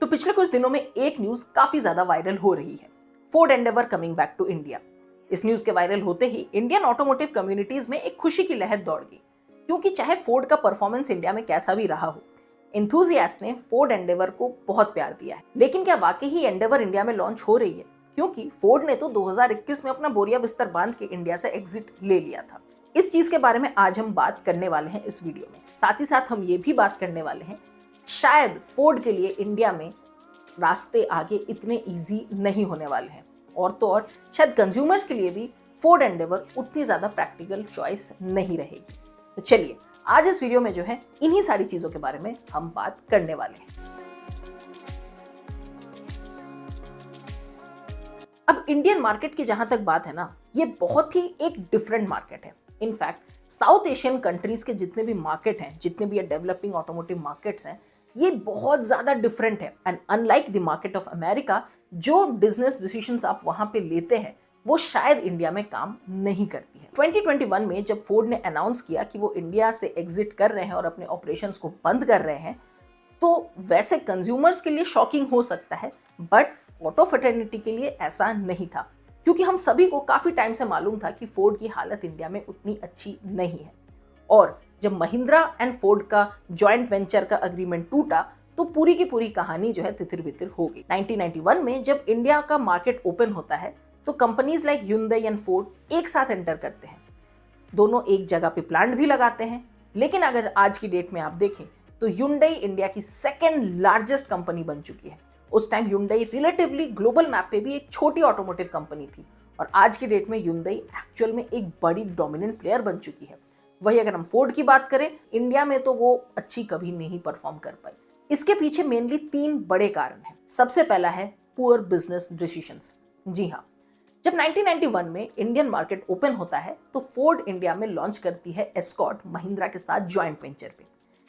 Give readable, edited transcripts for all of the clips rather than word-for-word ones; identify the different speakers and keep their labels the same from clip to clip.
Speaker 1: तो पिछले कुछ दिनों में एक न्यूज काफी ज्यादा वायरल हो रही है, Ford Endeavour coming back to India. इस न्यूज के वायरल होते ही इंडियन ऑटोमोटिव कम्युनिटीज में एक खुशी की लहर दौड़ गई, क्योंकि चाहे फोर्ड का परफॉर्मेंस इंडिया में कैसा भी रहा हो, एंथुसियास्ट ने फोर्ड एंडेवर को बहुत प्यार दिया है। लेकिन क्या वाकई ही एंडेवर इंडिया में लॉन्च हो रही है? क्योंकि फोर्ड ने तो 2021 में अपना बोरिया बिस्तर बांध के इंडिया से एग्जिट ले लिया था। इस चीज के बारे में आज हम बात करने वाले हैं इस वीडियो में। साथ ही साथ हम ये भी बात करने वाले हैं, शायद फोर्ड के लिए इंडिया में रास्ते आगे इतने इजी नहीं होने वाले हैं, और तो और शायद कंज्यूमर्स के लिए भी फोर्ड एंडेवर उतनी ज्यादा प्रैक्टिकल चॉइस नहीं रहेगी। तो चलिए आज इस वीडियो में जो है इन्हीं सारी चीजों के बारे में हम बात करने वाले हैं। अब इंडियन मार्केट की जहां तक बात है ना, ये बहुत ही एक डिफरेंट मार्केट है। इनफैक्ट साउथ एशियन कंट्रीज के जितने भी मार्केट हैं, जितने भी डेवलपिंग ऑटोमोटिव मार्केट्स हैं, ये बहुत ज्यादा डिफरेंट है। And unlike the market of America, जो बिजनेस डिसीजंस आप वहां पे लेते हैं वो शायद इंडिया में काम नहीं करती है। 2021 में जब फोर्ड ने अनाउंस किया कि वो इंडिया से एग्जिट कर रहे हैं और अपने ऑपरेशंस को बंद कर रहे हैं, तो वैसे कंज्यूमर्स के लिए शॉकिंग हो सकता है, बट ऑटो फ्रेटर्निटी के लिए ऐसा नहीं था, क्योंकि हम सभी को काफी टाइम से मालूम था कि फोर्ड की हालत इंडिया में उतनी अच्छी नहीं है। और जब महिंद्रा एंड फोर्ड का जॉइंट वेंचर का एग्रीमेंट टूटा तो पूरी की पूरी कहानी जो है तितिर बितिर हो गई। 1991 में जब इंडिया का मार्केट ओपन होता है तो companies like Hyundai and Ford एक साथ एंटर करते हैं। दोनों एक जगह पे प्लांट भी लगाते हैं। लेकिन अगर आज की डेट में आप देखें तो Hyundai इंडिया की सेकेंड लार्जेस्ट कंपनी बन चुकी है। उस time Hyundai relatively global map पे भी एक छोटी ऑटोमोटिव कंपनी थी, और आज की डेट में Hyundai एक्चुअल में एक बड़ी डोमिनेंट प्लेयर बन चुकी है। वही अगर हम फोर्ड की बात करें, इंडिया में तो वो अच्छी कभी नहीं परफॉर्म कर पाई। इसके पीछे मेनली 3 बड़े कारण हैं। सबसे पहला है पुअर बिजनेस डिसीजंस। जी हाँ, जब 1991 में इंडियन मार्केट ओपन होता है तो फोर्ड इंडिया में लॉन्च करती है एस्कॉर्ट महिंद्रा के साथ जॉइंट वेंचर पे।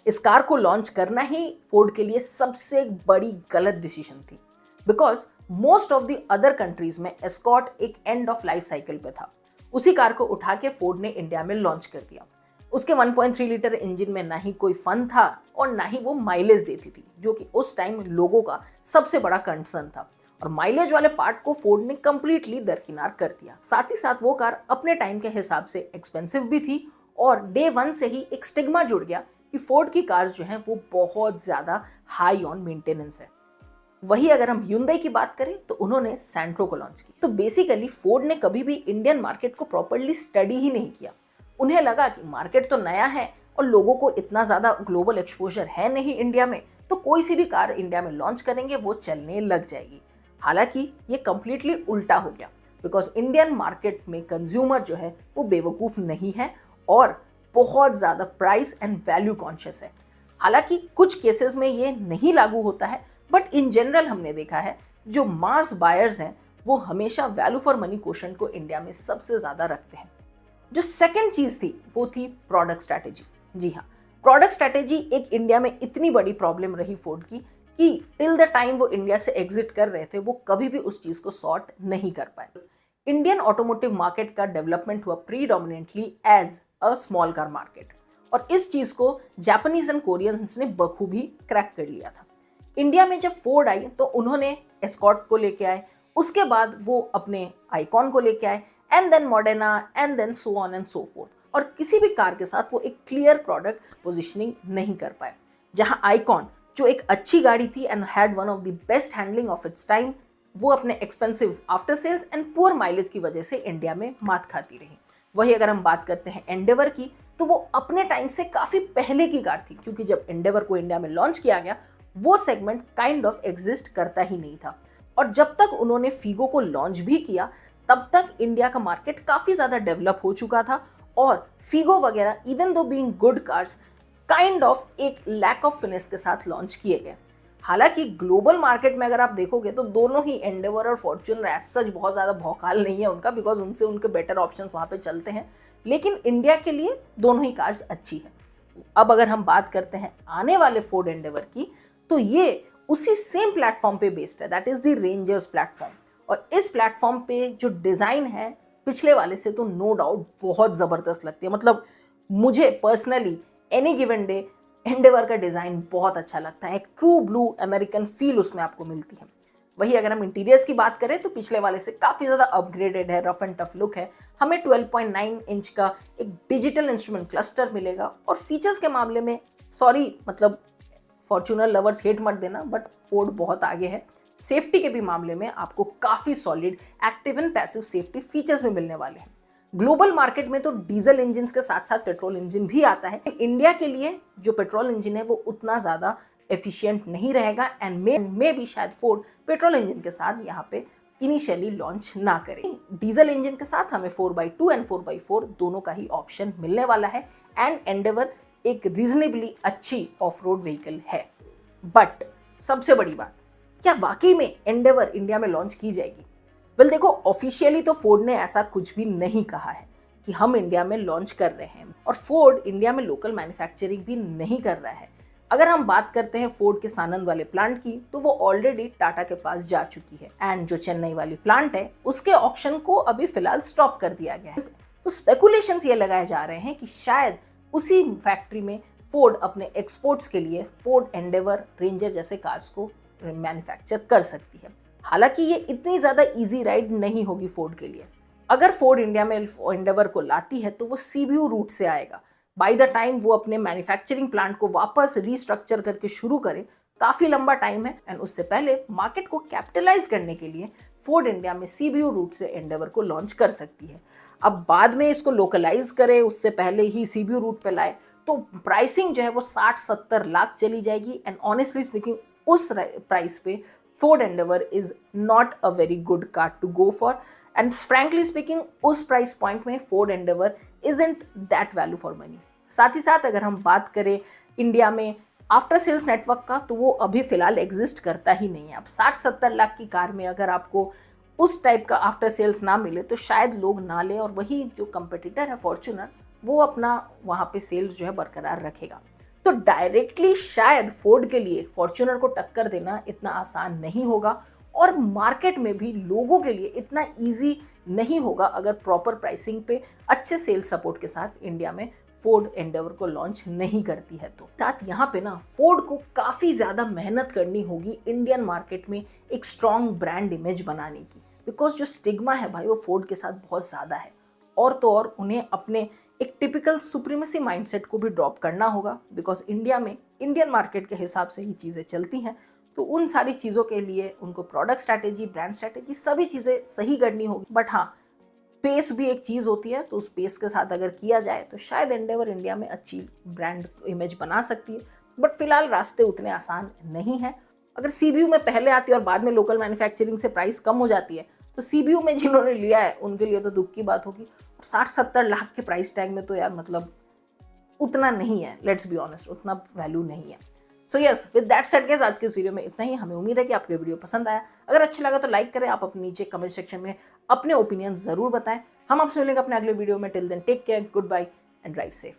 Speaker 1: इस कार को लॉन्च करना ही फोर्ड के लिए सबसे बड़ी गलत डिसीजन थी, because most of the other countries में एस्कॉर्ट एक एंड ऑफ लाइफ साइकिल पे था। उसी कार को उठा के फोर्ड ने इंडिया में लॉन्च कर दिया। उसके 1.3 लीटर इंजन में ना ही कोई फन था और ना ही वो माइलेज देती थी, जो कि उस टाइम लोगों का सबसे बड़ा कंसर्न था। और माइलेज वाले पार्ट को फोर्ड ने कंप्लीटली दरकिनार कर दिया। साथ ही साथ वो कार अपने टाइम के हिसाब से एक्सपेंसिव भी थी, और डे 1 से ही एक स्टिग्मा जुड़ गया कि फोर्ड की कार्स जो हैं वो बहुत ज्यादा हाई ऑन मेंटेनेंस है। वही अगर हम Hyundai की बात करें तो उन्होंने सैंट्रो को लॉन्च किया। तो बेसिकली फोर्ड ने कभी भी इंडियन मार्केट को प्रॉपर्ली स्टडी ही नहीं किया। उन्हें लगा कि मार्केट तो नया है और लोगों को इतना ज्यादा ग्लोबल एक्सपोजर है नहीं इंडिया में, तो कोई सी भी कार इंडिया में लॉन्च करेंगे वो चलने लग जाएगी। हालांकि ये कंप्लीटली उल्टा हो गया, बिकॉज इंडियन मार्केट में कंज्यूमर जो है वो बेवकूफ नहीं है और बहुत ज्यादा प्राइस एंड वैल्यू कॉन्शियस है। हालांकि कुछ केसेस में ये नहीं लागू होता है, बट इन जनरल हमने देखा है जो मास बायर्स हैं वो हमेशा वैल्यू फॉर मनी क्वोशंट को इंडिया में सबसे ज्यादा रखते हैं। जो सेकंड चीज थी वो थी प्रोडक्ट स्ट्रैटेजी। जी हाँ, प्रोडक्ट स्ट्रैटेजी एक इंडिया में इतनी बड़ी प्रॉब्लम रही फोर्ड की कि टिल द टाइम वो इंडिया से एग्जिट कर रहे थे वो कभी भी उस चीज को सॉर्ट नहीं कर पाए। इंडियन ऑटोमोटिव मार्केट का डेवलपमेंट हुआ predominantly as a small car market, और इस चीज को जापानीज एंड कोरियंस ने बखूबी क्रैक कर लिया था। इंडिया में जब फोर्ड आई तो उन्होंने एस्कॉर्ट को लेके आए, उसके बाद वो अपने आइकॉन को लेके आए, and then Mondeo, and then so on and so forth. और किसी भी कार के साथ वो एक क्लियर प्रोडक्ट पोजीशनिंग नहीं कर पाए। जहां आइकॉन जो एक अच्छी गाड़ी थी and had one of the best handling of its time, वो अपने expensive after sales and poor mileage की वजह से इंडिया में मात खाती रही। वही अगर हम बात करते हैं एंडेवर की, तो वो अपने टाइम से काफी पहले की कार थी, क्योंकि जब एंडेवर को इंडिया में लॉन्च किया गया वो सेगमेंट काइंड ऑफ एग्जिस्ट करता ही नहीं था। और जब तक उन्होंने फीगो को लॉन्च भी किया तब तक इंडिया का मार्केट काफी ज्यादा डेवलप हो चुका था, और फीगो वगैरह even though being good cars kind of एक लैक ऑफ फिनिश के साथ लॉन्च किए गए। हालांकि ग्लोबल मार्केट में अगर आप देखोगे तो दोनों ही एंडेवर और फॉर्च्यूनर एज सच बहुत ज्यादा भौकाल नहीं है उनका, बिकॉज उनसे उनके बेटर ऑप्शंस वहां पे चलते हैं। लेकिन इंडिया के लिए दोनों ही कार्स अच्छी है। अब अगर हम बात करते हैं आने वाले फोर्ड एंडेवर की, तो ये उसी सेम प्लेटफॉर्म पे बेस्ड है, that is the rangers platform. और इस प्लेटफॉर्म पे जो डिजाइन है पिछले वाले से तो नो डाउट बहुत जबरदस्त लगती है। मतलब मुझे personally any given day Endeavour का डिज़ाइन बहुत अच्छा लगता है, एक ट्रू ब्लू अमेरिकन फील उसमें आपको मिलती है। वही अगर हम इंटीरियर्स की बात करें तो पिछले वाले से काफ़ी ज़्यादा अपग्रेडेड है, रफ एंड टफ लुक है। हमें 12.9 इंच का एक डिजिटल इंस्ट्रूमेंट क्लस्टर मिलेगा और फीचर्स के मामले में सॉरी मतलब फॉर्च्यूनर लवर्स हेट मत देना, बट फोर्ड बहुत आगे है। सेफ्टी के भी मामले में आपको काफ़ी solid active and passive safety features भी मिलने वाले हैं। ग्लोबल मार्केट में तो डीजल इंजन के साथ साथ पेट्रोल इंजन भी आता है। इंडिया के लिए जो पेट्रोल इंजन है वो उतना ज़्यादा एफिशिएंट नहीं रहेगा एंड मे भी शायद फोर्ड पेट्रोल इंजन के साथ यहाँ पे इनिशियली लॉन्च ना करे। डीजल इंजन के साथ हमें 4x2 एंड 4x4 दोनों का ही ऑप्शन मिलने वाला है एंड एंडेवर एक रीजनेबली अच्छी ऑफ रोड व्हीकल है। बट सबसे बड़ी बात, क्या वाकई में एंडेवर इंडिया में लॉन्च की जाएगी? वेल देखो, ऑफिशियली तो फोर्ड ने ऐसा कुछ भी नहीं कहा है कि हम इंडिया में लॉन्च कर रहे हैं, और फोर्ड इंडिया में लोकल मैन्युफैक्चरिंग भी नहीं कर रहा है। अगर हम बात करते हैं फोर्ड के सानंद वाले प्लांट की, तो वो ऑलरेडी टाटा के पास जा चुकी है एंड जो चेन्नई वाली प्लांट है उसके ऑक्शन को अभी फिलहाल स्टॉप कर दिया गया है। तो स्पेकुलेशंस ये लगाए जा रहे हैं कि शायद उसी फैक्ट्री में फोर्ड अपने एक्सपोर्ट्स के लिए फोर्ड एंडेवर, रेंजर जैसे कार्स को मैन्युफैक्चर कर सकती है। हालांकि ये इतनी ज़्यादा इजी राइड नहीं होगी फोर्ड के लिए। अगर फोर्ड इंडिया में एंडेवर को लाती है तो वो सीबीयू रूट से आएगा। बाय द टाइम वो अपने मैन्युफैक्चरिंग प्लांट को वापस रिस्ट्रक्चर करके शुरू करे, काफ़ी लंबा टाइम है एंड उससे पहले मार्केट को कैपिटलाइज करने के लिए फोर्ड इंडिया में सीबीयू रूट से एंडेवर को लॉन्च कर सकती है। अब बाद में इसको लोकलाइज करे, उससे पहले ही सीबीयू रूट पे लाए, तो प्राइसिंग जो है वो 60-70 लाख चली जाएगी एंड ऑनेस्टली स्पीकिंग उस प्राइस पे Ford Endeavour is not a very good car to go for and frankly speaking उस प्राइस पॉइंट में Ford Endeavour isn't that value for money. साथ ही साथ अगर हम बात करें इंडिया में आफ्टर सेल्स नेटवर्क का, तो वो अभी फिलहाल एग्जिस्ट करता ही नहीं है। अब 60-70 लाख की कार में अगर आपको उस टाइप का आफ्टर सेल्स ना मिले तो शायद लोग ना ले, और वही जो कंपटीटर है फॉर्च्यूनर वो अपना वहाँ पे सेल्स जो है बरकरार रखेगा। तो डायरेक्टली शायद फोर्ड के लिए फॉर्च्यूनर को टक्कर देना इतना आसान नहीं होगा, और मार्केट में भी लोगों के लिए इतना ईजी नहीं होगा अगर प्रॉपर प्राइसिंग पे अच्छे सेल्स सपोर्ट के साथ इंडिया में फोर्ड एंडेवर को लॉन्च नहीं करती है। तो साथ यहाँ पे ना फोर्ड को काफ़ी ज़्यादा मेहनत करनी होगी इंडियन मार्केट में एक स्ट्रॉन्ग ब्रांड इमेज बनाने की, बिकॉज जो स्टिग्मा है भाई वो फोर्ड के साथ बहुत ज़्यादा है। और तो और उन्हें अपने एक टिपिकल सुप्रीमेसी माइंडसेट को भी ड्रॉप करना होगा, बिकॉज इंडिया में इंडियन मार्केट के हिसाब से ही चीज़ें चलती हैं। तो उन सारी चीज़ों के लिए उनको प्रोडक्ट स्ट्रैटेजी, ब्रांड स्ट्रैटेजी सभी चीज़ें सही करनी होगी। बट हाँ, पेस भी एक चीज़ होती है, तो उस पेस के साथ अगर किया जाए तो शायद एंडेवर इंडिया में अच्छी ब्रांड इमेज बना सकती है। बट फिलहाल रास्ते उतने आसान नहीं हैं। अगर सीबीयू में पहले आती है और बाद में लोकल मैन्युफैक्चरिंग से प्राइस कम हो जाती है, तो सीबीयू में जिन्होंने लिया है उनके लिए तो दुख की बात होगी। 60-70 लाख के प्राइस टैग में तो यार मतलब उतना नहीं है, लेट्स बी ऑनेस्ट, उतना वैल्यू नहीं है। So yes, with that said guys, आज के इस वीडियो में इतना ही। हमें उम्मीद है कि आपको वीडियो पसंद आया। अगर अच्छा लगा तो लाइक करें, आप अपने नीचे कमेंट सेक्शन में अपने ओपिनियन जरूर बताएं। हम आपसे मिलेंगे अपने अगले वीडियो में। Till then take care, goodbye and drive safe.